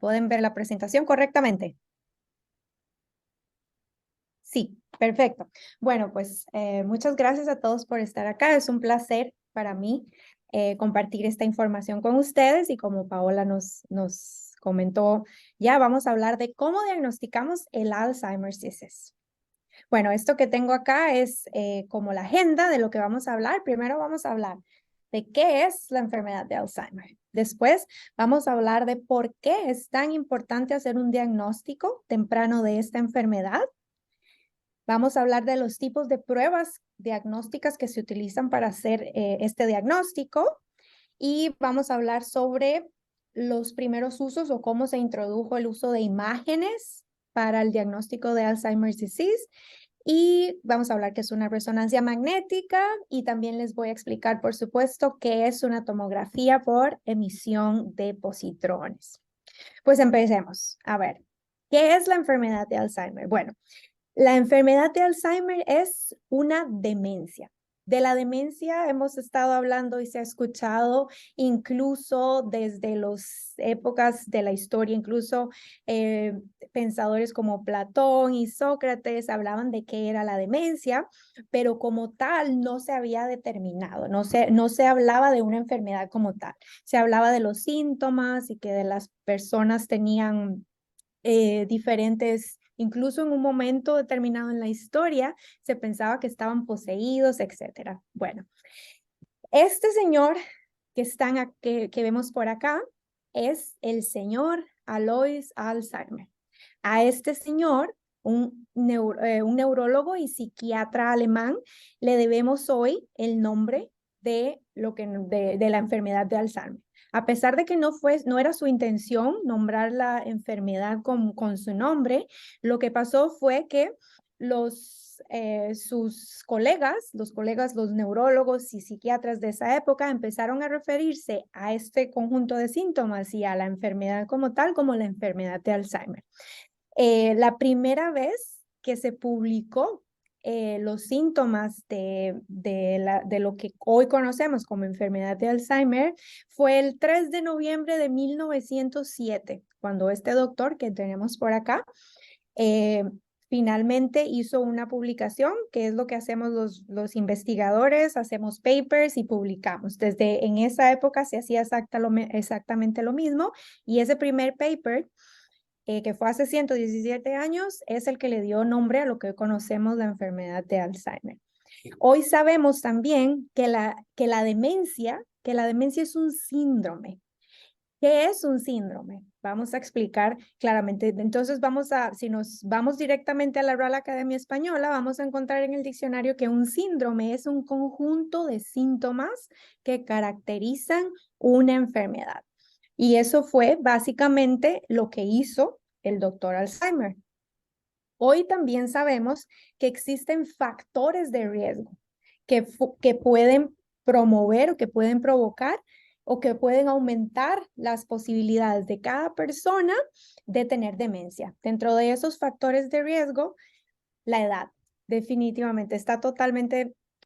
¿Pueden ver la presentación correctamente? Sí, perfecto. Bueno, pues muchas gracias a todos por estar acá. Es un placer para mí compartir esta información con ustedes y como Paola nos comentó, ya vamos a hablar de cómo diagnosticamos el Alzheimer's disease. Bueno, esto que tengo acá es como la agenda de lo que vamos a hablar. Primero vamos a hablar de qué es la enfermedad de Alzheimer. Después vamos a hablar de por qué es tan importante hacer un diagnóstico temprano de esta enfermedad. Vamos a hablar de los tipos de pruebas diagnósticas que se utilizan para hacer este diagnóstico y vamos a hablar sobre los primeros usos o cómo se introdujo el uso de imágenes para el diagnóstico de Alzheimer's disease. Y vamos a hablar qué es una resonancia magnética y también les voy a explicar, por supuesto, qué es una tomografía por emisión de positrones. Pues empecemos. A ver, ¿qué es la enfermedad de Alzheimer? Bueno, la enfermedad de Alzheimer es una demencia. De la demencia hemos estado hablando y se ha escuchado incluso desde las épocas de la historia, incluso pensadores como Platón y Sócrates hablaban de qué era la demencia, pero como tal no se había determinado, no se hablaba de una enfermedad como tal. Se hablaba de los síntomas y que de las personas tenían diferentes, incluso en un momento determinado en la historia, se pensaba que estaban poseídos, etcétera. Bueno, este señor que vemos por acá es el señor Alois Alzheimer. A este señor, un neurólogo y psiquiatra alemán, le debemos hoy el nombre de la enfermedad de Alzheimer. A pesar de que no era su intención nombrar la enfermedad con su nombre, lo que pasó fue que sus colegas, los neurólogos y psiquiatras de esa época empezaron a referirse a este conjunto de síntomas y a la enfermedad como tal, como la enfermedad de Alzheimer. La primera vez que se publicó los síntomas de lo que hoy conocemos como enfermedad de Alzheimer fue el 3 de noviembre de 1907, cuando este doctor que tenemos por acá eh, finalmente hizo una publicación, que es lo que hacemos los investigadores, hacemos papers y publicamos. Desde en esa época se hacía exactamente lo mismo y ese primer paper que fue hace 117 años, es el que le dio nombre a lo que hoy conocemos la enfermedad de Alzheimer. Hoy sabemos también que la demencia es un síndrome. ¿Qué es un síndrome? Vamos a explicar claramente. Entonces, si nos vamos directamente a la Real Academia Española, vamos a encontrar en el diccionario que un síndrome es un conjunto de síntomas que caracterizan una enfermedad. Y eso fue básicamente lo que hizo el doctor Alzheimer. Hoy también sabemos que existen factores de riesgo que pueden promover o que pueden provocar o que pueden aumentar las posibilidades de cada persona de tener demencia. Dentro de esos factores de riesgo, la edad definitivamente está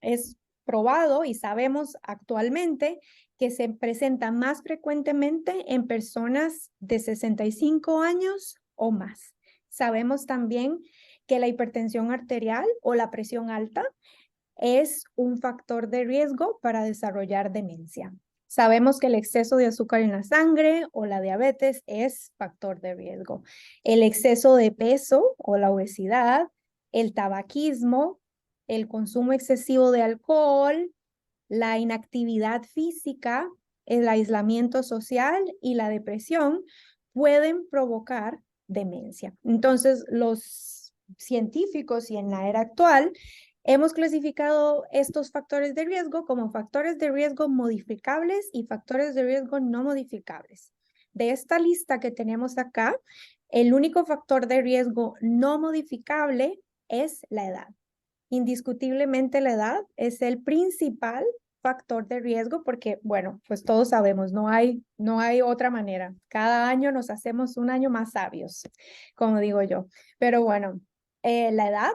es probado y sabemos actualmente que se presenta más frecuentemente en personas de 65 años o más. Sabemos también que la hipertensión arterial o la presión alta es un factor de riesgo para desarrollar demencia. Sabemos que el exceso de azúcar en la sangre o la diabetes es factor de riesgo. El exceso de peso o la obesidad, el tabaquismo, el consumo excesivo de alcohol, la inactividad física, el aislamiento social y la depresión pueden provocar demencia. Entonces, los científicos y en la era actual hemos clasificado estos factores de riesgo como factores de riesgo modificables y factores de riesgo no modificables. De esta lista que tenemos acá, el único factor de riesgo no modificable es la edad. Indiscutiblemente la edad es el principal factor de riesgo porque, bueno, pues todos sabemos, no hay otra manera. Cada año nos hacemos un año más sabios, como digo yo. Pero bueno, la edad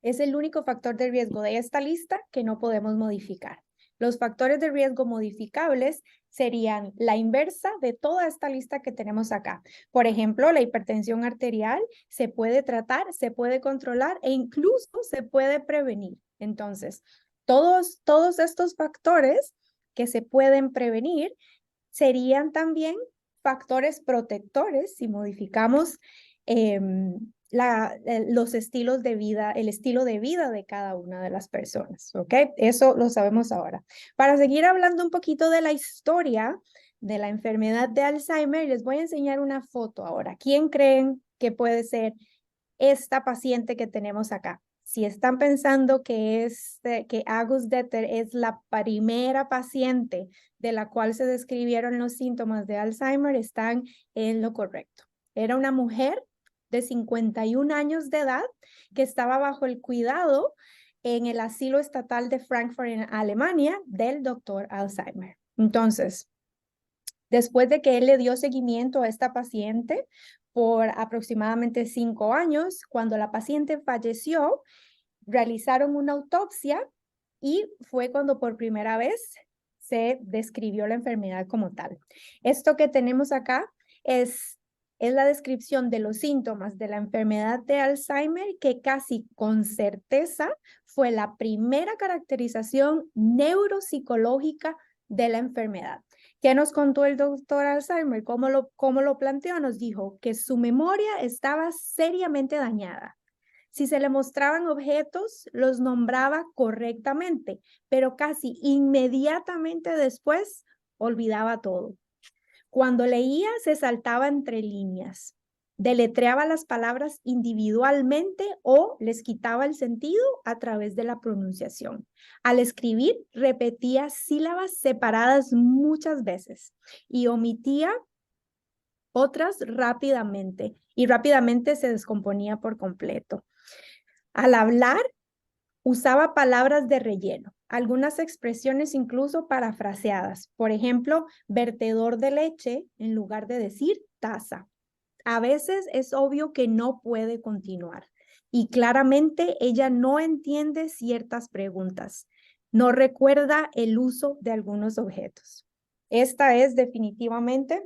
es el único factor de riesgo de esta lista que no podemos modificar. Los factores de riesgo modificables serían la inversa de toda esta lista que tenemos acá. Por ejemplo, la hipertensión arterial se puede tratar, se puede controlar e incluso se puede prevenir. Entonces, todos estos factores que se pueden prevenir serían también factores protectores si modificamos los estilos de vida, el estilo de vida de cada una de las personas, ¿ok? Eso lo sabemos ahora. Para seguir hablando un poquito de la historia de la enfermedad de Alzheimer, les voy a enseñar una foto ahora. ¿Quién creen que puede ser esta paciente que tenemos acá? Si están pensando que August Deter es la primera paciente de la cual se describieron los síntomas de Alzheimer, están en lo correcto. Era una mujer de 51 años de edad que estaba bajo el cuidado en el asilo estatal de Frankfurt en Alemania del doctor Alzheimer. Entonces, después de que él le dio seguimiento a esta paciente por aproximadamente 5 años, cuando la paciente falleció, realizaron una autopsia y fue cuando por primera vez se describió la enfermedad como tal. Esto que tenemos acá es la descripción de los síntomas de la enfermedad de Alzheimer, que casi con certeza fue la primera caracterización neuropsicológica de la enfermedad. ¿Qué nos contó el doctor Alzheimer? ¿Cómo lo planteó? Nos dijo que su memoria estaba seriamente dañada. Si se le mostraban objetos, los nombraba correctamente, pero casi inmediatamente después olvidaba todo. Cuando leía, se saltaba entre líneas, deletreaba las palabras individualmente o les quitaba el sentido a través de la pronunciación. Al escribir, repetía sílabas separadas muchas veces y omitía otras rápidamente y rápidamente se descomponía por completo. Al hablar, usaba palabras de relleno, algunas expresiones incluso parafraseadas. Por ejemplo, vertedor de leche en lugar de decir taza. A veces es obvio que no puede continuar y claramente ella no entiende ciertas preguntas. No recuerda el uso de algunos objetos. Esta es definitivamente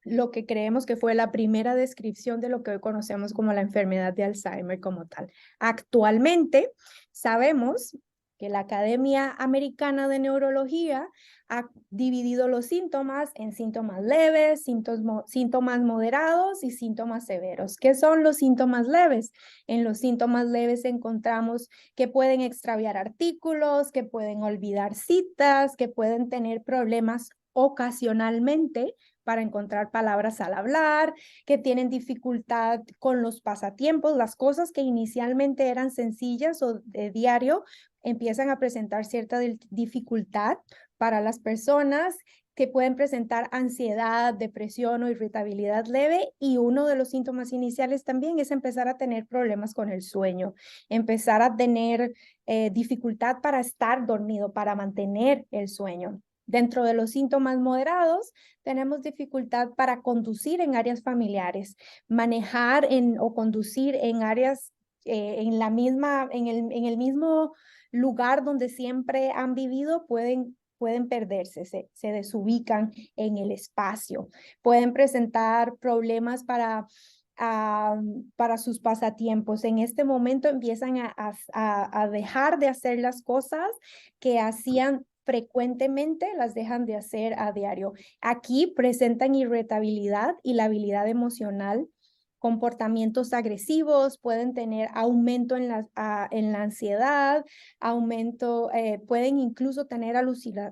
lo que creemos que fue la primera descripción de lo que hoy conocemos como la enfermedad de Alzheimer como tal. Actualmente sabemos que la Academia Americana de Neurología ha dividido los síntomas en síntomas leves, síntomas moderados y síntomas severos. ¿Qué son los síntomas leves? En los síntomas leves encontramos que pueden extraviar artículos, que pueden olvidar citas, que pueden tener problemas ocasionalmente para encontrar palabras al hablar, que tienen dificultad con los pasatiempos, las cosas que inicialmente eran sencillas o de diario, empiezan a presentar cierta dificultad para las personas que pueden presentar ansiedad, depresión o irritabilidad leve, y uno de los síntomas iniciales también es empezar a tener problemas con el sueño, empezar a tener dificultad para estar dormido, para mantener el sueño. Dentro de los síntomas moderados, tenemos dificultad para conducir en áreas familiares, manejar o conducir en áreas en el mismo lugar donde siempre han vivido, pueden perderse, se desubican en el espacio, pueden presentar problemas para sus pasatiempos. En este momento empiezan a dejar de hacer las cosas que hacían frecuentemente, las dejan de hacer a diario. Aquí presentan irritabilidad y la habilidad emocional, comportamientos agresivos, pueden tener aumento en la ansiedad, pueden incluso tener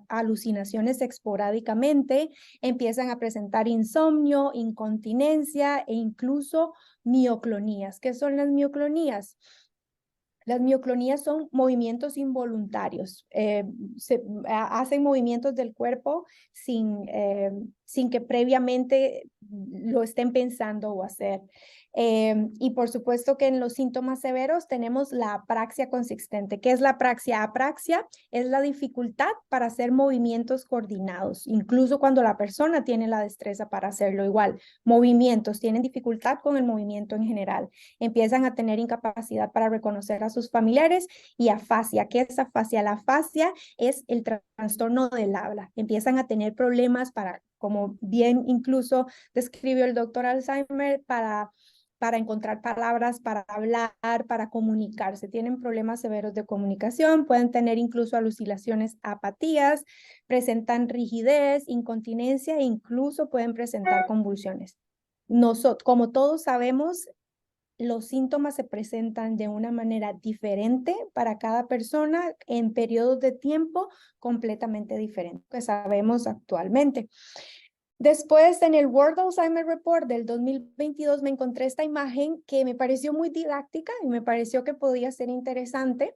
alucinaciones esporádicamente, empiezan a presentar insomnio, incontinencia e incluso mioclonías. ¿Qué son las mioclonías? Las mioclonías son movimientos involuntarios. Se hacen movimientos del cuerpo sin que previamente lo estén pensando o hacer. Y por supuesto que en los síntomas severos tenemos la apraxia consistente. ¿Qué es la apraxia? Apraxia es la dificultad para hacer movimientos coordinados, incluso cuando la persona tiene la destreza para hacerlo igual. Movimientos, tienen dificultad con el movimiento en general. Empiezan a tener incapacidad para reconocer a sus familiares y afasia. ¿Qué es afasia? La afasia es el trastorno del habla. Empiezan a tener problemas para, como bien incluso describió el doctor Alzheimer, para encontrar palabras, para hablar, para comunicarse. Tienen problemas severos de comunicación, pueden tener incluso alucinaciones, apatías, presentan rigidez, incontinencia e incluso pueden presentar convulsiones. Como todos sabemos, los síntomas se presentan de una manera diferente para cada persona en periodos de tiempo completamente diferentes que sabemos actualmente. Después, en el World Alzheimer Report del 2022, me encontré esta imagen que me pareció muy didáctica y me pareció que podía ser interesante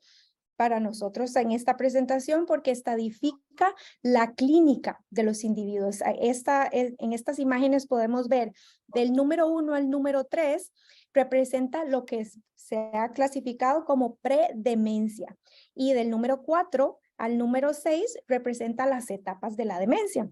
para nosotros en esta presentación porque estadifica la clínica de los individuos. En estas imágenes podemos ver del número 1 al número 3, representa lo que se ha clasificado como predemencia, y del número 4 al número 6 representa las etapas de la demencia.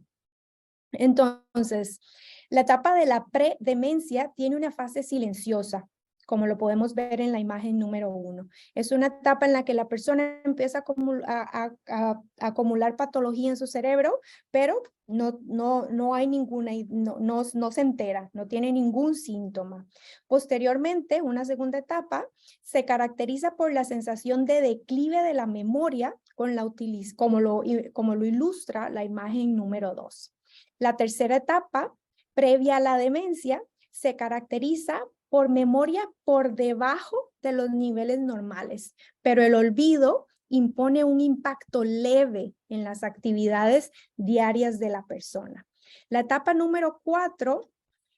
Entonces, la etapa de la predemencia tiene una fase silenciosa, como lo podemos ver en la imagen número 1. Es una etapa en la que la persona empieza a acumular patología en su cerebro, pero no hay ninguna, no se entera, no tiene ningún síntoma. Posteriormente, una segunda etapa se caracteriza por la sensación de declive de la memoria, como lo ilustra la imagen número 2. La tercera etapa, previa a la demencia, se caracteriza por memoria por debajo de los niveles normales, pero el olvido impone un impacto leve en las actividades diarias de la persona. La etapa número 4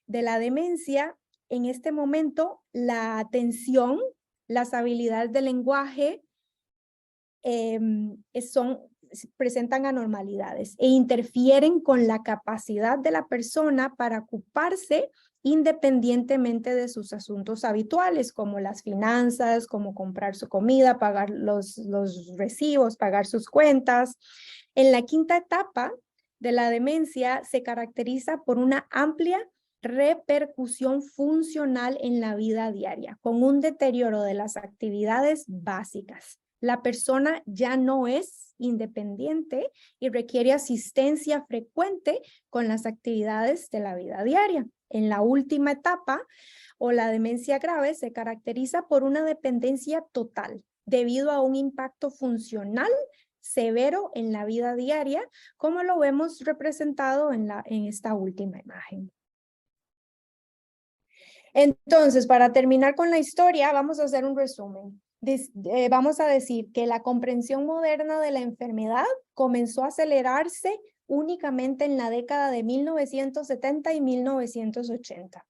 de la demencia, en este momento, la atención, las habilidades del lenguaje presentan anormalidades e interfieren con la capacidad de la persona para ocuparse independientemente de sus asuntos habituales, como las finanzas, como comprar su comida, pagar los recibos, pagar sus cuentas. En la quinta etapa de la demencia se caracteriza por una amplia repercusión funcional en la vida diaria, con un deterioro de las actividades básicas. La persona ya no es independiente y requiere asistencia frecuente con las actividades de la vida diaria. En la última etapa, o la demencia grave, se caracteriza por una dependencia total debido a un impacto funcional severo en la vida diaria, como lo vemos representado en esta última imagen. Entonces, para terminar con la historia, vamos a hacer un resumen. Vamos a decir que la comprensión moderna de la enfermedad comenzó a acelerarse únicamente en la década de 1970 y 1980.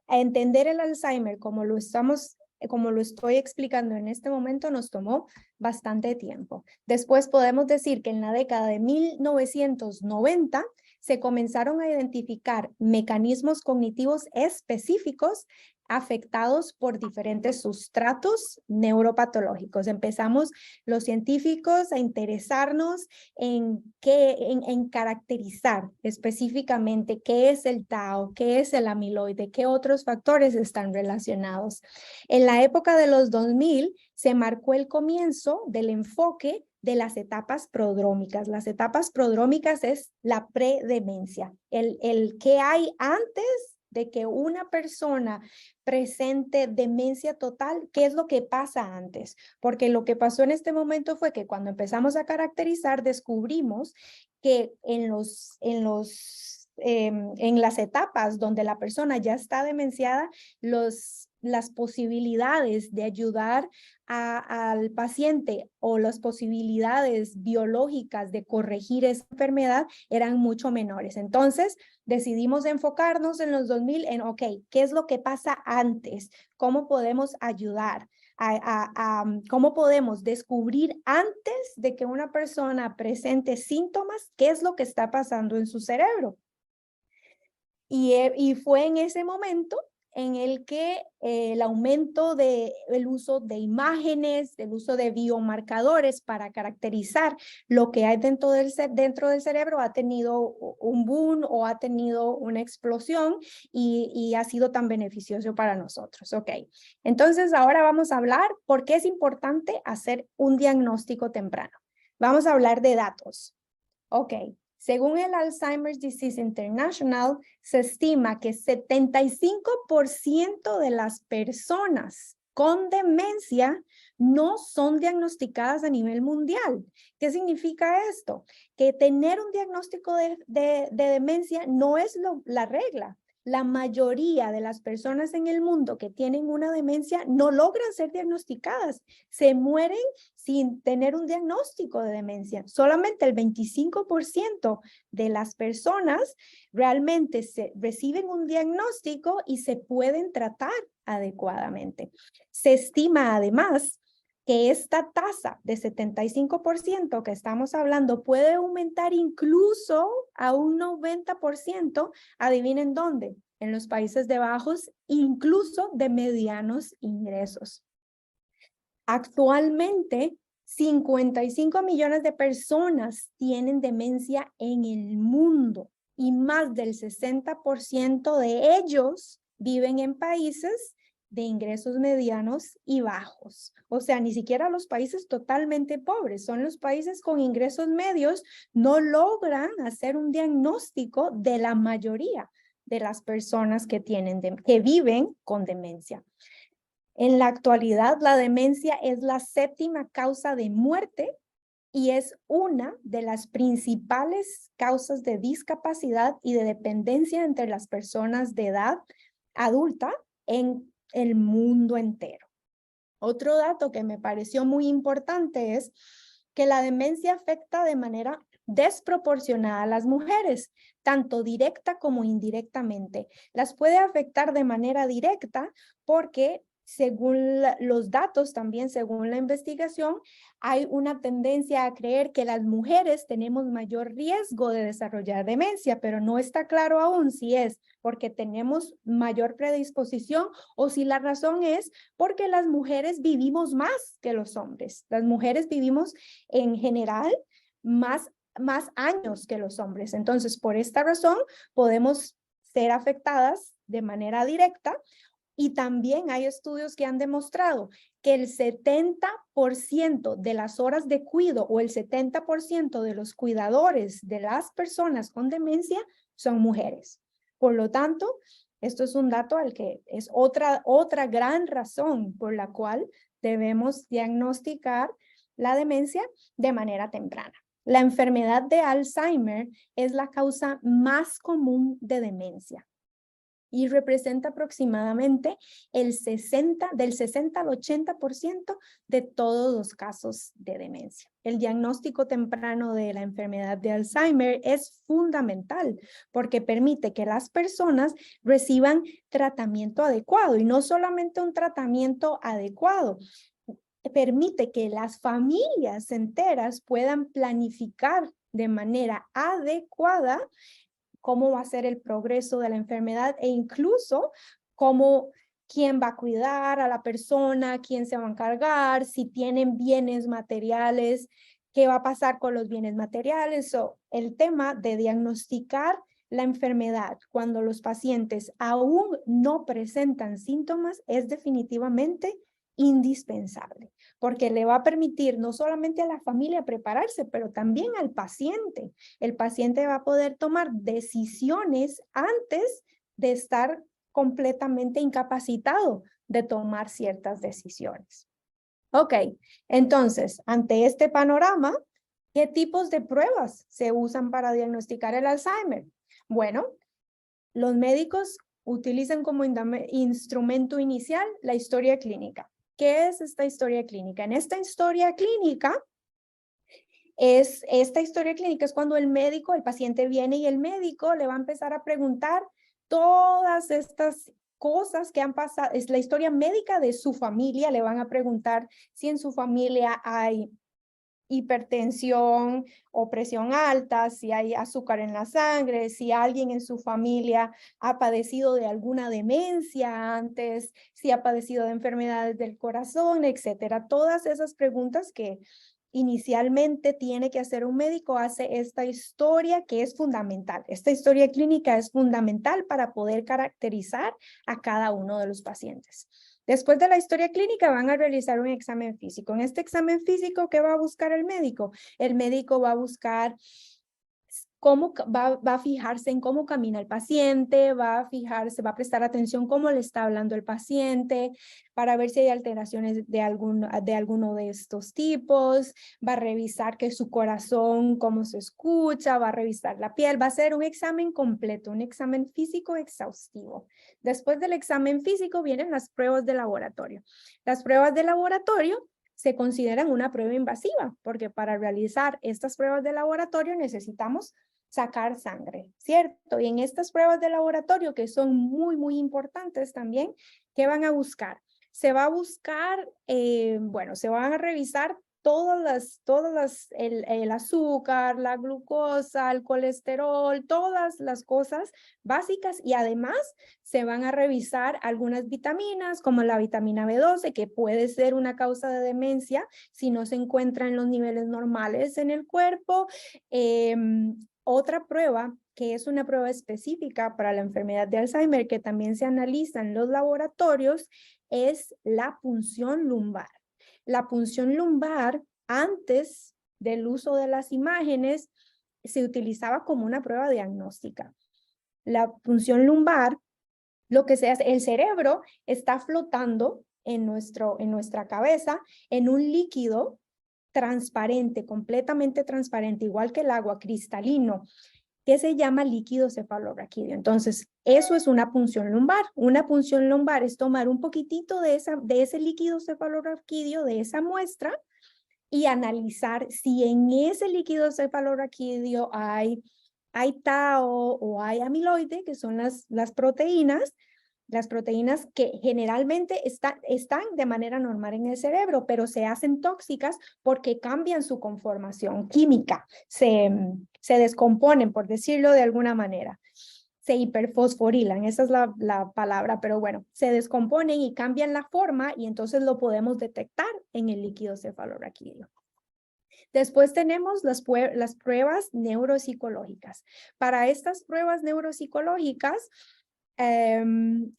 A entender el Alzheimer como lo estoy explicando en este momento nos tomó bastante tiempo. Después podemos decir que en la década de 1990 se comenzaron a identificar mecanismos cognitivos específicos afectados por diferentes sustratos neuropatológicos. Empezamos los científicos a interesarnos en caracterizar específicamente qué es el tau, qué es el amiloide, qué otros factores están relacionados. En la época de los 2000 se marcó el comienzo del enfoque de las etapas prodrómicas. Las etapas prodrómicas es la predemencia, el que hay antes de que una persona presente demencia total, ¿qué es lo que pasa antes? Porque lo que pasó en este momento fue que cuando empezamos a caracterizar, descubrimos que en las etapas donde la persona ya está demenciada, las posibilidades de ayudar al paciente o las posibilidades biológicas de corregir esa enfermedad eran mucho menores. Entonces, decidimos enfocarnos en los 2000 en, ok, ¿qué es lo que pasa antes? ¿Cómo podemos ayudar? ¿Cómo podemos descubrir antes de que una persona presente síntomas qué es lo que está pasando en su cerebro? Y fue en ese momento en el que el aumento del uso de imágenes, del uso de biomarcadores para caracterizar lo que hay dentro del cerebro ha tenido un boom o ha tenido una explosión y ha sido tan beneficioso para nosotros. Ok, entonces ahora vamos a hablar por qué es importante hacer un diagnóstico temprano. Vamos a hablar de datos. Ok, según el Alzheimer's Disease International, se estima que 75% de las personas con demencia no son diagnosticadas a nivel mundial. ¿Qué significa esto? Que tener un diagnóstico de demencia no es la regla. La mayoría de las personas en el mundo que tienen una demencia no logran ser diagnosticadas. Se mueren sin tener un diagnóstico de demencia. Solamente el 25% de las personas realmente reciben un diagnóstico y se pueden tratar adecuadamente. Se estima además que esta tasa de 75% que estamos hablando puede aumentar incluso a un 90%, adivinen dónde, en los Países Bajos, incluso de medianos ingresos. Actualmente, 55 millones de personas tienen demencia en el mundo y más del 60% de ellos viven en países de ingresos medianos y bajos. O sea, ni siquiera los países totalmente pobres, son los países con ingresos medios, no logran hacer un diagnóstico de la mayoría de las personas que viven con demencia. En la actualidad, la demencia es la séptima causa de muerte y es una de las principales causas de discapacidad y de dependencia entre las personas de edad adulta en el mundo entero. Otro dato que me pareció muy importante es que la demencia afecta de manera desproporcionada a las mujeres, tanto directa como indirectamente. Las puede afectar de manera directa porque según los datos, también según la investigación, hay una tendencia a creer que las mujeres tenemos mayor riesgo de desarrollar demencia, pero no está claro aún si es porque tenemos mayor predisposición o si la razón es porque las mujeres vivimos más que los hombres. Las mujeres vivimos en general más años que los hombres. Entonces, por esta razón, podemos ser afectadas de manera directa. Y también hay estudios que han demostrado que el 70% de las horas de cuidado o el 70% de los cuidadores de las personas con demencia son mujeres. Por lo tanto, esto es un dato al que es otra gran razón por la cual debemos diagnosticar la demencia de manera temprana. La enfermedad de Alzheimer es la causa más común de demencia y representa aproximadamente del 60 al 80% de todos los casos de demencia. El diagnóstico temprano de la enfermedad de Alzheimer es fundamental porque permite que las personas reciban tratamiento adecuado y no solamente un tratamiento adecuado, permite que las familias enteras puedan planificar de manera adecuada cómo va a ser el progreso de la enfermedad e incluso quién va a cuidar a la persona, quién se va a encargar, si tienen bienes materiales, qué va a pasar con los bienes materiales. El tema de diagnosticar la enfermedad cuando los pacientes aún no presentan síntomas es definitivamente indispensable, porque le va a permitir no solamente a la familia prepararse, pero también al paciente. El paciente va a poder tomar decisiones antes de estar completamente incapacitado de tomar ciertas decisiones. Ok, entonces, ante este panorama, ¿qué tipos de pruebas se usan para diagnosticar el Alzheimer? Bueno, los médicos utilizan como instrumento inicial la historia clínica. ¿Qué es esta historia clínica? En esta historia clínica es cuando el paciente viene y el médico le va a empezar a preguntar todas estas cosas que han pasado, es la historia médica de su familia, le van a preguntar si en su familia hay hipertensión o presión alta, si hay azúcar en la sangre, si alguien en su familia ha padecido de alguna demencia antes, si ha padecido de enfermedades del corazón, etcétera. Todas esas preguntas que inicialmente tiene que hacer un médico, hace esta historia que es fundamental. Esta historia clínica es fundamental para poder caracterizar a cada uno de los pacientes. Después de la historia clínica van a realizar un examen físico. En este examen físico, ¿qué va a buscar el médico? El médico va a buscar cómo va a fijarse en cómo camina el paciente, va a fijarse, va a prestar atención cómo le está hablando el paciente, para ver si hay alteraciones de alguno de estos tipos, va a revisar que su corazón, cómo se escucha, va a revisar la piel, va a hacer un examen completo, un examen físico exhaustivo. Después del examen físico vienen las pruebas de laboratorio. Las pruebas de laboratorio se consideran una prueba invasiva, porque para realizar estas pruebas de laboratorio necesitamos sacar sangre, ¿cierto? Y en estas pruebas de laboratorio, que son muy importantes también, ¿qué van a buscar? Se va a buscar, bueno, se van a revisar el azúcar, la glucosa, el colesterol, todas las cosas básicas, y además se van a revisar algunas vitaminas como la vitamina B12, que puede ser una causa de demencia si no se encuentra en los niveles normales en el cuerpo. Otra prueba que es una prueba específica para la enfermedad de Alzheimer, que también se analiza en los laboratorios, es la punción lumbar. La punción lumbar, antes del uso de las imágenes, se utilizaba como una prueba diagnóstica. La punción lumbar, lo que se hace, el cerebro está flotando en nuestra cabeza en un líquido transparente, completamente transparente, igual que el agua, cristalino, que se llama líquido cefalorraquídeo. Entonces, eso es una punción lumbar. Una punción lumbar es tomar un poquitito de ese líquido cefalorraquídeo, de esa muestra, y analizar si en ese líquido cefalorraquídeo hay tau o hay amiloide, que son las proteínas que generalmente están de manera normal en el cerebro, pero se hacen tóxicas porque cambian su conformación química, se descomponen, por decirlo de alguna manera. Se hiperfosforilan, esa es la palabra, pero bueno, se descomponen y cambian la forma y entonces lo podemos detectar en el líquido cefalorraquídeo. Después tenemos las pruebas neuropsicológicas. Para estas pruebas neuropsicológicas,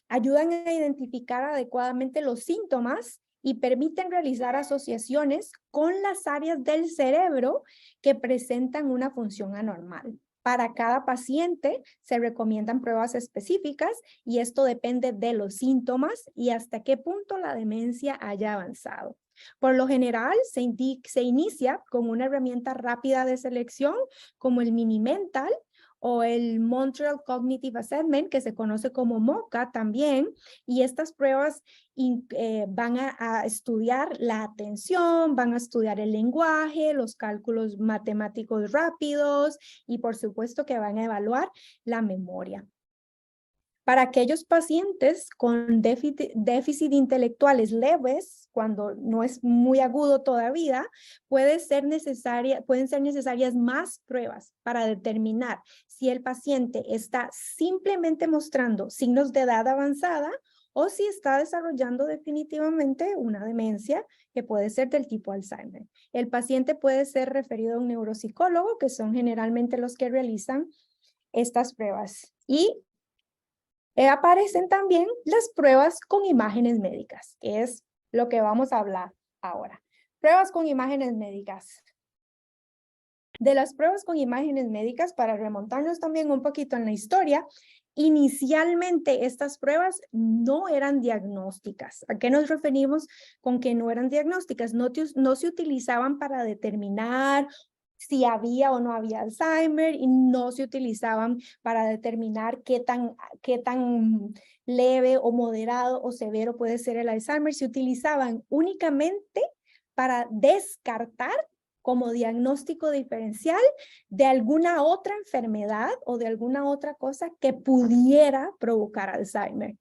ayudan a identificar adecuadamente los síntomas y permiten realizar asociaciones con las áreas del cerebro que presentan una función anormal. Para cada paciente se recomiendan pruebas específicas y esto depende de los síntomas y hasta qué punto la demencia haya avanzado. Por lo general, se inicia con una herramienta rápida de selección como el Mini-Mental o el Montreal Cognitive Assessment, que se conoce como MoCA también, y estas pruebas van a estudiar la atención, van a estudiar el lenguaje, los cálculos matemáticos rápidos y por supuesto que van a evaluar la memoria. Para aquellos pacientes con déficit intelectuales leves, cuando no es muy agudo todavía, pueden ser necesarias más pruebas para determinar si el paciente está simplemente mostrando signos de edad avanzada o si está desarrollando definitivamente una demencia que puede ser del tipo Alzheimer. El paciente puede ser referido a un neuropsicólogo, que son generalmente los que realizan estas pruebas. Y aparecen también las pruebas con imágenes médicas, que es lo que vamos a hablar ahora. Pruebas con imágenes médicas. De las pruebas con imágenes médicas, para remontarnos también un poquito en la historia, inicialmente estas pruebas no eran diagnósticas. ¿A qué nos referimos con que no eran diagnósticas? No se utilizaban para determinar si había o no había Alzheimer y no se utilizaban para determinar qué tan leve o moderado o severo puede ser el Alzheimer. Se utilizaban únicamente para descartar como diagnóstico diferencial de alguna otra enfermedad o de alguna otra cosa que pudiera provocar Alzheimer.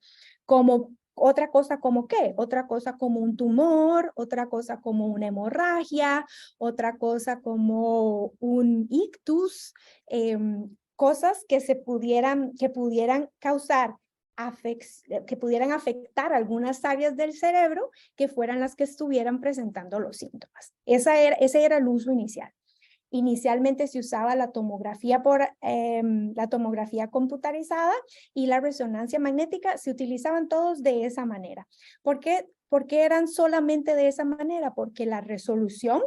Como Otra cosa como ¿qué? Otra cosa como un tumor, otra cosa como una hemorragia, otra cosa como un ictus, cosas que pudieran causar que pudieran afectar algunas áreas del cerebro que fueran las que estuvieran presentando los síntomas. Ese era el uso inicial. Inicialmente se usaba la tomografía la tomografía computarizada y la resonancia magnética, se utilizaban todos de esa manera. ¿Por qué eran solamente de esa manera? Porque la resolución,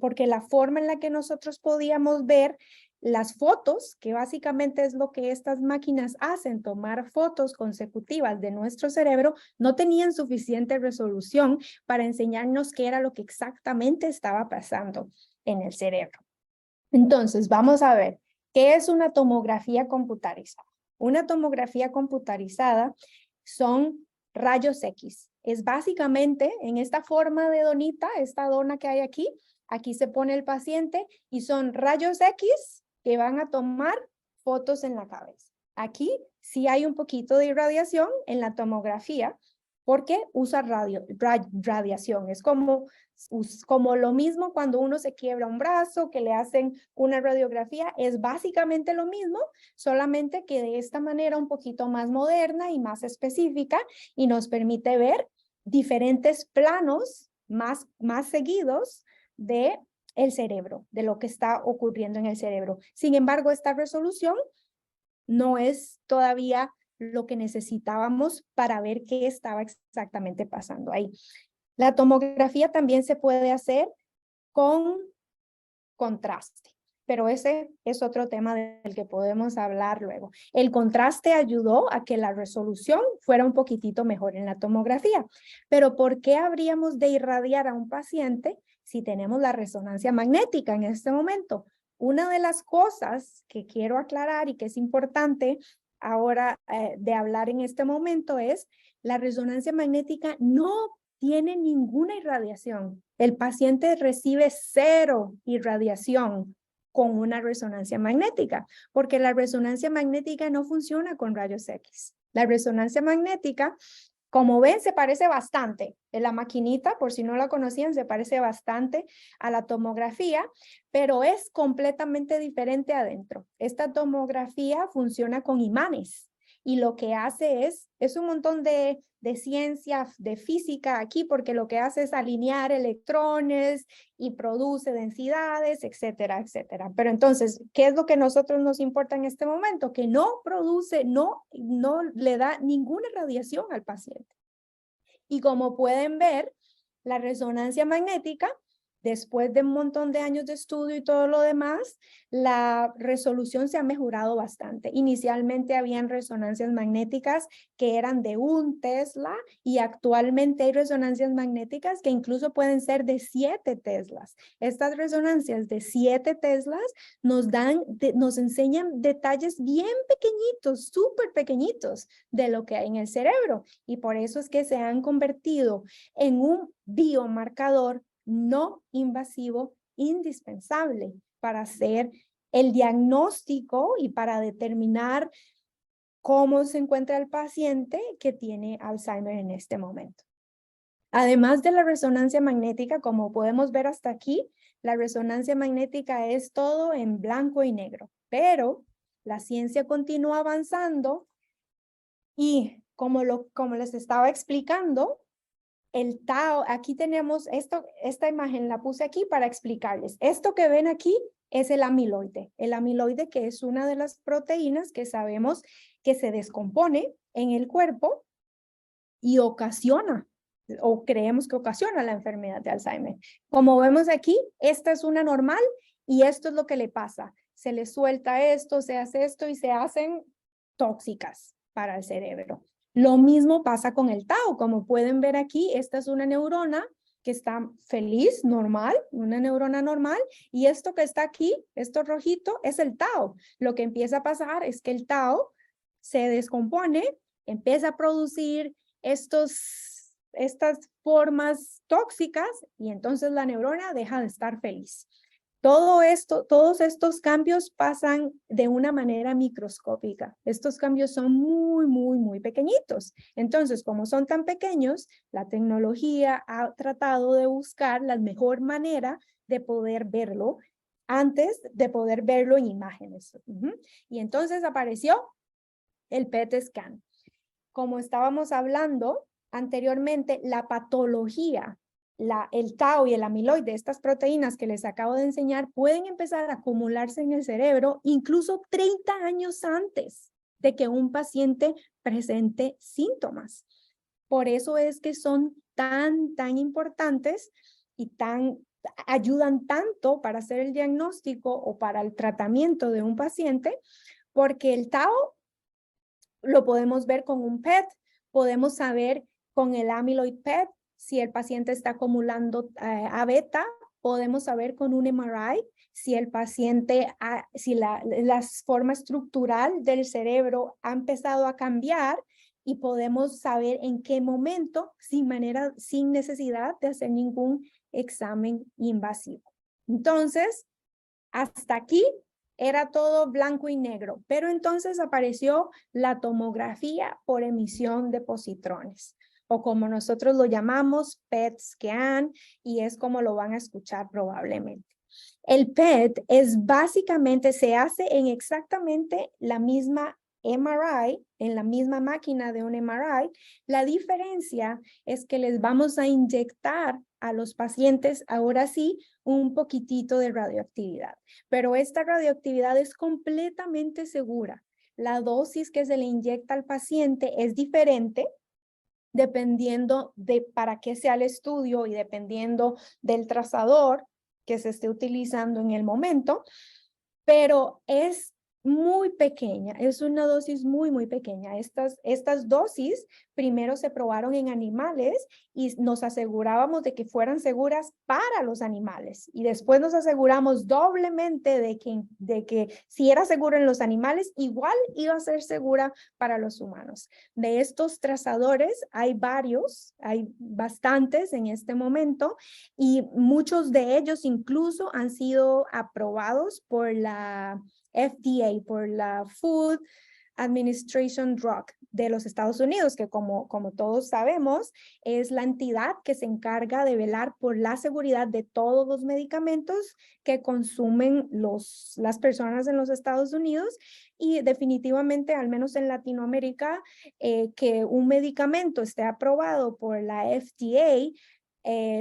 porque la forma en la que nosotros podíamos ver las fotos, que básicamente es lo que estas máquinas hacen, tomar fotos consecutivas de nuestro cerebro, no tenían suficiente resolución para enseñarnos qué era lo que exactamente estaba pasando en el cerebro. Entonces, vamos a ver, ¿qué es una tomografía computarizada? Una tomografía computarizada son rayos X. Es básicamente en esta forma de donita, esta dona que hay aquí, aquí se pone el paciente y son rayos X que van a tomar fotos en la cabeza. Aquí sí hay un poquito de irradiación en la tomografía porque usa radiación. Es como lo mismo cuando uno se quiebra un brazo, que le hacen una radiografía, es básicamente lo mismo, solamente que de esta manera un poquito más moderna y más específica y nos permite ver diferentes planos más seguidos de el cerebro, de lo que está ocurriendo en el cerebro. Sin embargo, esta resolución no es todavía lo que necesitábamos para ver qué estaba exactamente pasando ahí. La tomografía también se puede hacer con contraste, pero ese es otro tema del que podemos hablar luego. El contraste ayudó a que la resolución fuera un poquitito mejor en la tomografía, pero ¿por qué habríamos de irradiar a un paciente si tenemos la resonancia magnética en este momento? Una de las cosas que quiero aclarar y que es importante ahora de hablar en este momento es la resonancia magnética no tiene ninguna irradiación. El paciente recibe 0 irradiación con una resonancia magnética, porque la resonancia magnética no funciona con rayos X. La resonancia magnética, como ven, se parece bastante. En la maquinita, por si no la conocían, se parece bastante a la tomografía, pero es completamente diferente adentro. Esta tomografía funciona con imanes y lo que hace es un montón de ciencia, de física aquí, porque lo que hace es alinear electrones y produce densidades, etcétera, etcétera. Pero entonces, ¿qué es lo que a nosotros nos importa en este momento? Que no produce, no le da ninguna radiación al paciente. Y como pueden ver, la resonancia magnética, después de un montón de años de estudio y todo lo demás, la resolución se ha mejorado bastante. Inicialmente habían resonancias magnéticas que eran de 1 Tesla y actualmente hay resonancias magnéticas que incluso pueden ser de 7 Teslas. Estas resonancias de 7 Teslas nos enseñan detalles bien pequeñitos, súper pequeñitos de lo que hay en el cerebro y por eso es que se han convertido en un biomarcador no invasivo indispensable para hacer el diagnóstico y para determinar cómo se encuentra el paciente que tiene Alzheimer en este momento. Además de la resonancia magnética, como podemos ver hasta aquí, la resonancia magnética es todo en blanco y negro, pero la ciencia continúa avanzando y como les estaba explicando, el tau, aquí tenemos esta imagen la puse aquí para explicarles. Esto que ven aquí es el amiloide que es una de las proteínas que sabemos que se descompone en el cuerpo y ocasiona, o creemos que ocasiona la enfermedad de Alzheimer. Como vemos aquí, esta es una normal y esto es lo que le pasa. Se le suelta esto, se hace esto y se hacen tóxicas para el cerebro. Lo mismo pasa con el tau. Como pueden ver aquí, esta es una neurona que está feliz, normal, una neurona normal, y esto que está aquí, esto rojito, es el tau. Lo que empieza a pasar es que el tau se descompone, empieza a producir estas formas tóxicas y entonces la neurona deja de estar feliz. Todos estos cambios pasan de una manera microscópica. Estos cambios son muy, muy, muy pequeñitos. Entonces, como son tan pequeños, la tecnología ha tratado de buscar la mejor manera de poder verlo antes de poder verlo en imágenes. Y entonces apareció el PET scan. Como estábamos hablando anteriormente, la patología, el tau y el amiloide, estas proteínas que les acabo de enseñar, pueden empezar a acumularse en el cerebro incluso 30 años antes de que un paciente presente síntomas. Por eso es que son tan importantes y ayudan tanto para hacer el diagnóstico o para el tratamiento de un paciente, porque el tau lo podemos ver con un PET, podemos saber con el amyloid PET si el paciente está acumulando A beta, podemos saber con un MRI si el paciente, si la forma estructural del cerebro ha empezado a cambiar, y podemos saber en qué momento sin necesidad de hacer ningún examen invasivo. Entonces, hasta aquí era todo blanco y negro, pero entonces apareció la tomografía por emisión de positrones, o como nosotros lo llamamos, PET scan, y es como lo van a escuchar probablemente. El PET es básicamente, se hace en exactamente la misma MRI, en la misma máquina de un MRI. La diferencia es que les vamos a inyectar a los pacientes, ahora sí, un poquitito de radioactividad, pero esta radioactividad es completamente segura. La dosis que se le inyecta al paciente es diferente dependiendo de para qué sea el estudio y dependiendo del trazador que se esté utilizando en el momento, pero es muy pequeña, es una dosis muy pequeña. Estas dosis primero se probaron en animales y nos asegurábamos de que fueran seguras para los animales, y después nos aseguramos doblemente de que si era seguro en los animales, igual iba a ser segura para los humanos. De estos trazadores hay bastantes en este momento, y muchos de ellos incluso han sido aprobados por la FDA, por la Food Administration Drug de los Estados Unidos, que como todos sabemos, es la entidad que se encarga de velar por la seguridad de todos los medicamentos que consumen las personas en los Estados Unidos. Y definitivamente, al menos en Latinoamérica, que un medicamento esté aprobado por la FDA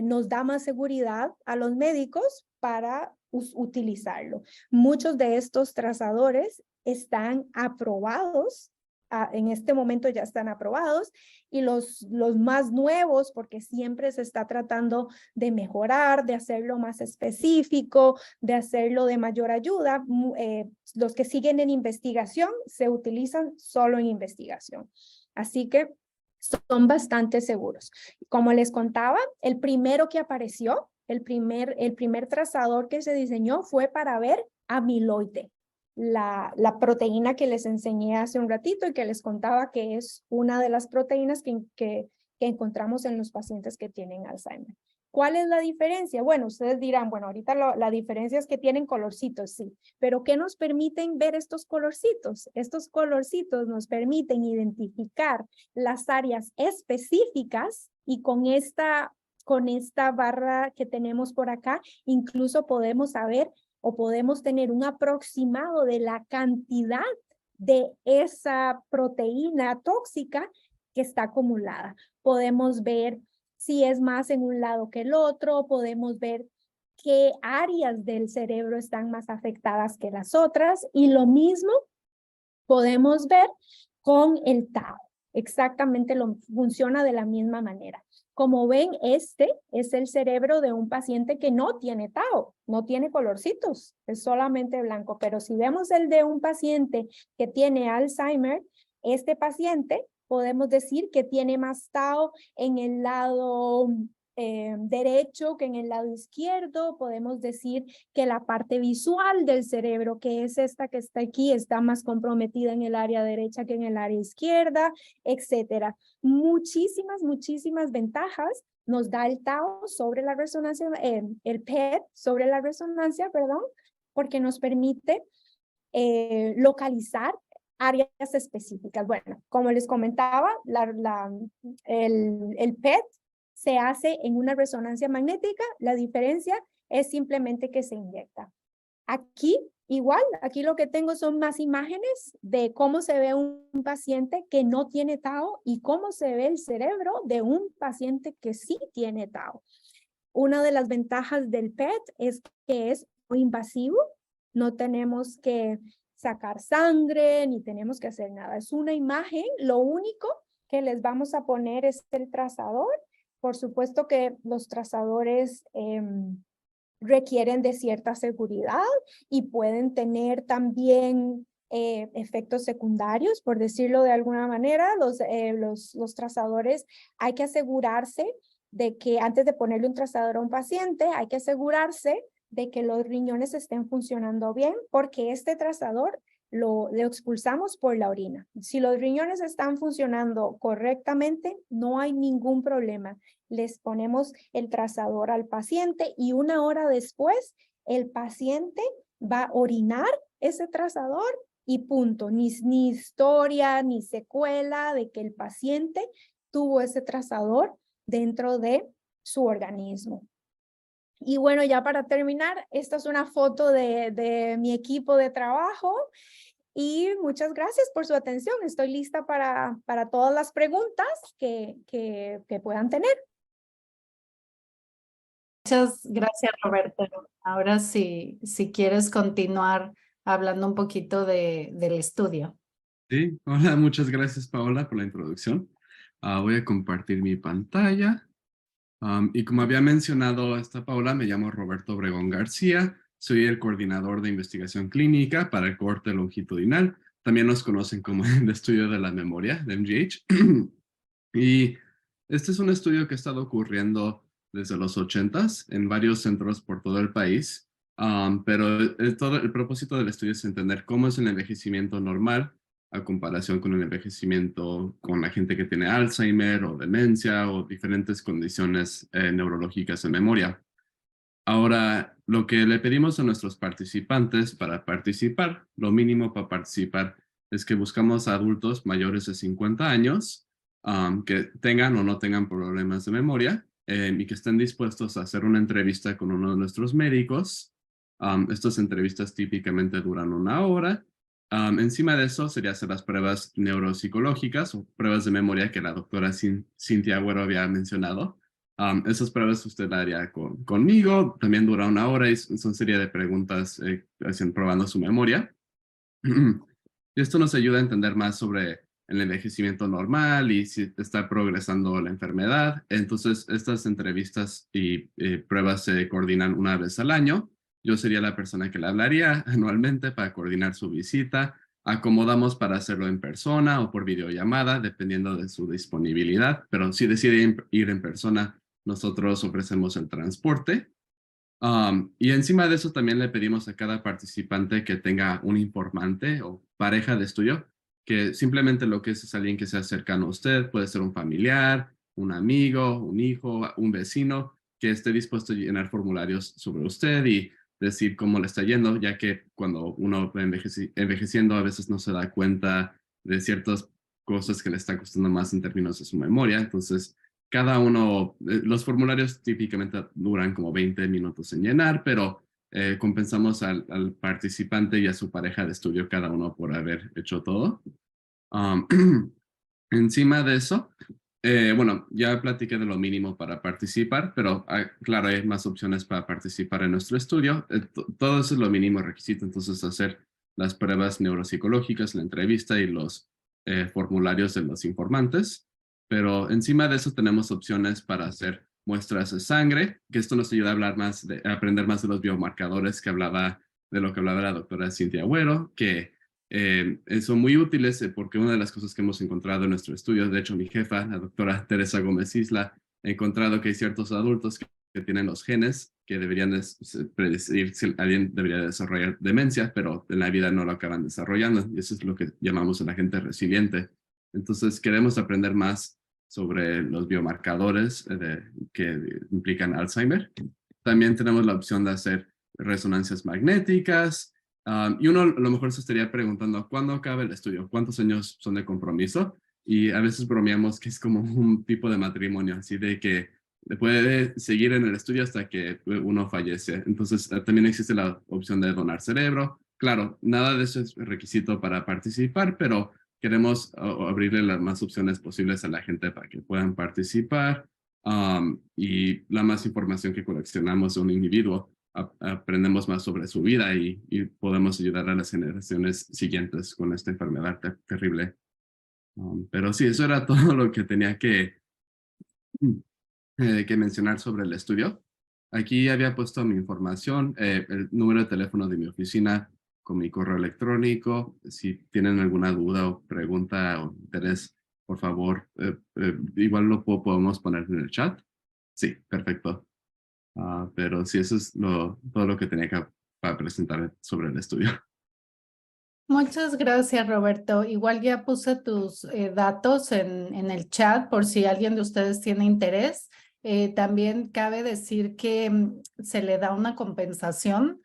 nos da más seguridad a los médicos para utilizarlo. Muchos de estos trazadores están aprobados, en este momento ya están aprobados, y los más nuevos, porque siempre se está tratando de mejorar, de hacerlo más específico, de hacerlo de mayor ayuda, los que siguen en investigación se utilizan solo en investigación. Así que son bastante seguros. Como les contaba, el primero que apareció, el primer trazador que se diseñó fue para ver amiloide, la proteína que les enseñé hace un ratito y que les contaba que es una de las proteínas que encontramos en los pacientes que tienen Alzheimer. ¿Cuál es la diferencia? Bueno, ustedes dirán, bueno, ahorita la diferencia es que tienen colorcitos, sí, pero ¿qué nos permiten ver estos colorcitos? Estos colorcitos nos permiten identificar las áreas específicas, y con esta barra que tenemos por acá, incluso podemos saber o podemos tener un aproximado de la cantidad de esa proteína tóxica que está acumulada. Podemos ver si es más en un lado que el otro, podemos ver qué áreas del cerebro están más afectadas que las otras, y lo mismo podemos ver con el tau. Exactamente funciona de la misma manera. Como ven, este es el cerebro de un paciente que no tiene tau, no tiene colorcitos, es solamente blanco. Pero si vemos el de un paciente que tiene Alzheimer, este paciente podemos decir que tiene más tau en el lado derecho que en el lado izquierdo. Podemos decir que la parte visual del cerebro, que es esta que está aquí, está más comprometida en el área derecha que en el área izquierda, etcétera. Muchísimas ventajas nos da el tau sobre la resonancia, el PET sobre la resonancia, perdón, porque nos permite localizar áreas específicas. Bueno, como les comentaba, el PET se hace en una resonancia magnética. La diferencia es simplemente que se inyecta. Aquí, igual, aquí lo que tengo son más imágenes de cómo se ve un paciente que no tiene tau y cómo se ve el cerebro de un paciente que sí tiene tau. Una de las ventajas del PET es que es muy invasivo. No tenemos que sacar sangre ni tenemos que hacer nada. Es una imagen. Lo único que les vamos a poner es el trazador. Por supuesto que los trazadores requieren de cierta seguridad y pueden tener también efectos secundarios, por decirlo de alguna manera. Los trazadores hay que asegurarse de que antes de ponerle un trazador a un paciente, hay que asegurarse de que los riñones estén funcionando bien, porque este trazador lo expulsamos por la orina. Si los riñones están funcionando correctamente, no hay ningún problema. Les ponemos el trazador al paciente y 1 hora después, el paciente va a orinar ese trazador y punto. Ni historia, ni secuela de que el paciente tuvo ese trazador dentro de su organismo. Y bueno, ya para terminar, esta es una foto de mi equipo de trabajo y muchas gracias por su atención. Estoy lista para todas las preguntas que puedan tener. Muchas gracias, Roberto. Ahora sí, si quieres continuar hablando un poquito del estudio. Sí, hola, muchas gracias, Paola, por la introducción. Voy a compartir mi pantalla. Y como había mencionado esta Paola, me llamo Roberto Obregón García. Soy el coordinador de investigación clínica para el corte longitudinal. También nos conocen como el estudio de la memoria, de MGH. Y este es un estudio que ha estado ocurriendo desde los 80s en varios centros por todo el país. Pero todo el propósito del estudio es entender cómo es el envejecimiento normal a comparación con el envejecimiento con la gente que tiene Alzheimer o demencia o diferentes condiciones neurológicas de memoria. Ahora, lo que le pedimos a nuestros participantes para participar, lo mínimo para participar, es que buscamos a adultos mayores de 50 años que tengan o no tengan problemas de memoria y que estén dispuestos a hacer una entrevista con uno de nuestros médicos. Estas entrevistas típicamente duran 1 hora. Encima de eso sería hacer las pruebas neuropsicológicas o pruebas de memoria que la doctora Cintia Agüero había mencionado. Esas pruebas usted la haría conmigo, también dura 1 hora y son serie de preguntas probando su memoria. Y esto nos ayuda a entender más sobre el envejecimiento normal y si está progresando la enfermedad. Entonces, estas entrevistas y pruebas se coordinan 1 vez al año. Yo sería la persona que le hablaría anualmente para coordinar su visita. Acomodamos para hacerlo en persona o por videollamada, dependiendo de su disponibilidad. Pero si decide ir en persona, nosotros ofrecemos el transporte. Y encima de eso también le pedimos a cada participante que tenga un informante o pareja de estudio, que simplemente lo que es alguien que sea cercano a usted, puede ser un familiar, un amigo, un hijo, un vecino, que esté dispuesto a llenar formularios sobre usted y decir cómo le está yendo, ya que cuando uno va envejeciendo a veces no se da cuenta de ciertas cosas que le está costando más en términos de su memoria. Entonces, cada uno, los formularios típicamente duran como 20 minutos en llenar, pero compensamos al participante y a su pareja de estudio cada uno por haber hecho todo. Um, Encima de eso, bueno, ya platiqué de lo mínimo para participar, pero claro, hay más opciones para participar en nuestro estudio. Todo eso es lo mínimo requisito, entonces hacer las pruebas neuropsicológicas, la entrevista y los formularios de los informantes. Pero encima de eso tenemos opciones para hacer muestras de sangre, que esto nos ayuda a aprender más de los biomarcadores de lo que hablaba la doctora Cintia Agüero, que son muy útiles porque una de las cosas que hemos encontrado en nuestro estudio, de hecho mi jefa, la doctora Teresa Gómez Isla, ha encontrado que hay ciertos adultos que tienen los genes que deberían predecir si alguien debería desarrollar demencia, pero en la vida no lo acaban desarrollando, y eso es lo que llamamos el agente resiliente. Entonces queremos aprender más sobre los biomarcadores que implican Alzheimer. También tenemos la opción de hacer resonancias magnéticas. Y uno a lo mejor se estaría preguntando, ¿cuándo acaba el estudio? ¿Cuántos años son de compromiso? Y a veces bromeamos que es como un tipo de matrimonio, así de que puede seguir en el estudio hasta que uno fallece. Entonces, también existe la opción de donar cerebro. Claro, nada de eso es requisito para participar, pero queremos abrirle las más opciones posibles a la gente para que puedan participar. Y la más información que coleccionamos de un individuo, aprendemos más sobre su vida y podemos ayudar a las generaciones siguientes con esta enfermedad terrible. Pero sí, eso era todo lo que tenía que mencionar sobre el estudio. Aquí había puesto mi información, el número de teléfono de mi oficina con mi correo electrónico. Si tienen alguna duda o pregunta o interés, por favor, igual lo podemos poner en el chat. Sí, perfecto. Pero sí, eso es todo lo que tenía que para presentar sobre el estudio. Muchas gracias, Roberto. Igual ya puse tus datos en el chat por si alguien de ustedes tiene interés. También cabe decir que se le da una compensación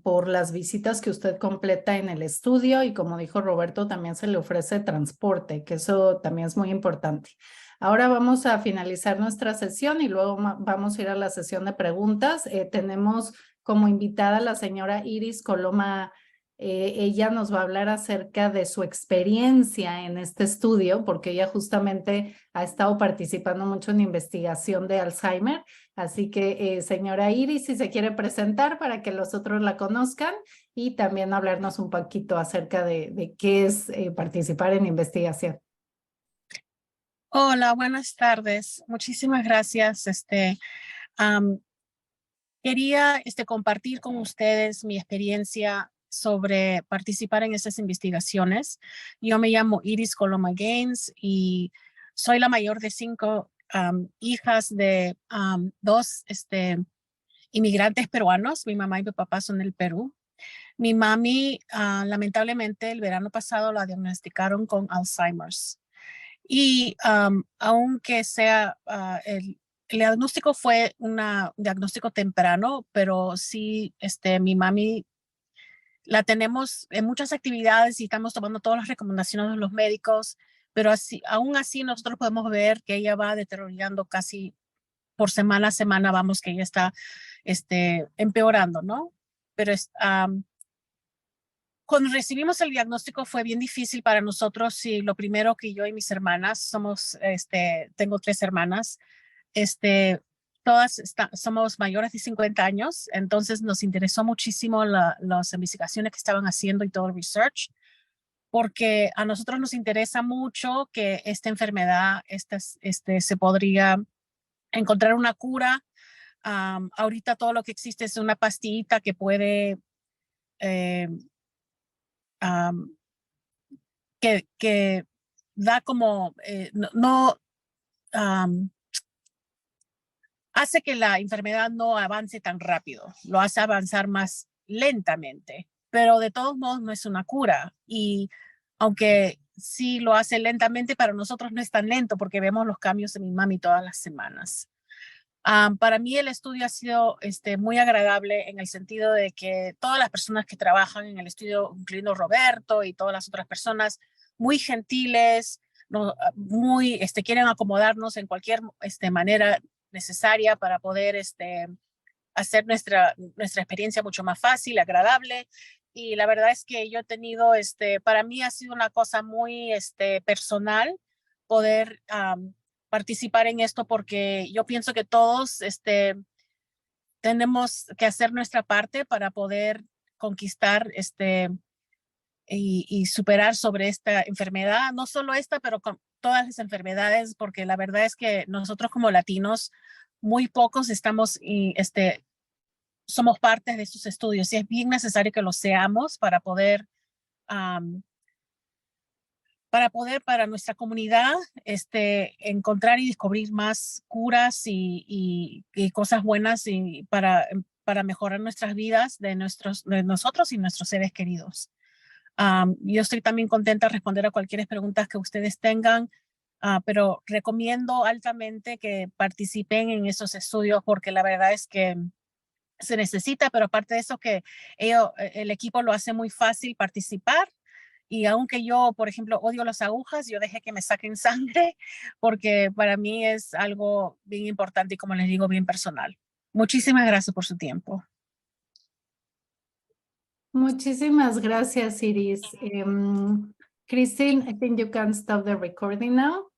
por las visitas que usted completa en el estudio y como dijo Roberto, también se le ofrece transporte, que eso también es muy importante. Ahora vamos a finalizar nuestra sesión y luego vamos a ir a la sesión de preguntas. Tenemos como invitada a la señora Iris Coloma. Ella nos va a hablar acerca de su experiencia en este estudio, porque ella justamente ha estado participando mucho en investigación de Alzheimer. Así que, señora Iris, si se quiere presentar para que los otros la conozcan y también hablarnos un poquito acerca de qué es participar en investigación. Hola, buenas tardes. Muchísimas gracias. Quería compartir con ustedes mi experiencia sobre participar en estas investigaciones. Yo me llamo Iris Coloma Gaines y soy la mayor de 5 hijas de 2 inmigrantes peruanos. Mi mamá y mi papá son del Perú. Mi mami, lamentablemente, el verano pasado la diagnosticaron con Alzheimer's. Y aunque sea el diagnóstico fue un diagnóstico temprano, pero sí, mi mami la tenemos en muchas actividades y estamos tomando todas las recomendaciones de los médicos, pero aún así nosotros podemos ver que ella va deteriorando casi por semana a semana, vamos que ella está empeorando, ¿no? Pero cuando recibimos el diagnóstico fue bien difícil para nosotros y lo primero que yo y mis hermanas tengo 3 hermanas, todas somos mayores de 50 años, entonces nos interesó muchísimo las investigaciones que estaban haciendo y todo el research, porque a nosotros nos interesa mucho que esta enfermedad se podría encontrar una cura. Ahorita todo lo que existe es una pastillita que puede que da como, hace que la enfermedad no avance tan rápido, lo hace avanzar más lentamente, pero de todos modos no es una cura. Y aunque sí lo hace lentamente, para nosotros no es tan lento porque vemos los cambios en mi mami todas las semanas. Para mí el estudio ha sido muy agradable en el sentido de que todas las personas que trabajan en el estudio, incluyendo Roberto y todas las otras personas, muy gentiles, muy quieren acomodarnos en cualquier manera necesaria para poder hacer nuestra experiencia mucho más fácil, agradable. Y la verdad es que yo he tenido, para mí ha sido una cosa muy personal poder participar en esto, porque yo pienso que todos tenemos que hacer nuestra parte para poder conquistar y superar sobre esta enfermedad, no solo esta, pero con todas las enfermedades, porque la verdad es que nosotros como latinos, muy pocos somos parte de estos estudios y es bien necesario que lo seamos para poder para nuestra comunidad encontrar y descubrir más curas y cosas buenas y para mejorar nuestras vidas de nosotros y nuestros seres queridos. Yo estoy también contenta de responder a cualquier pregunta que ustedes tengan. pero recomiendo altamente que participen en esos estudios porque la verdad es que se necesita, pero aparte de eso que el equipo lo hace muy fácil participar. Y aunque yo, por ejemplo, odio las agujas, yo dejé que me saquen sangre porque para mí es algo bien importante y, como les digo, bien personal. Muchísimas gracias por su tiempo. Muchísimas gracias, Iris. Christine, I think you can stop the recording now.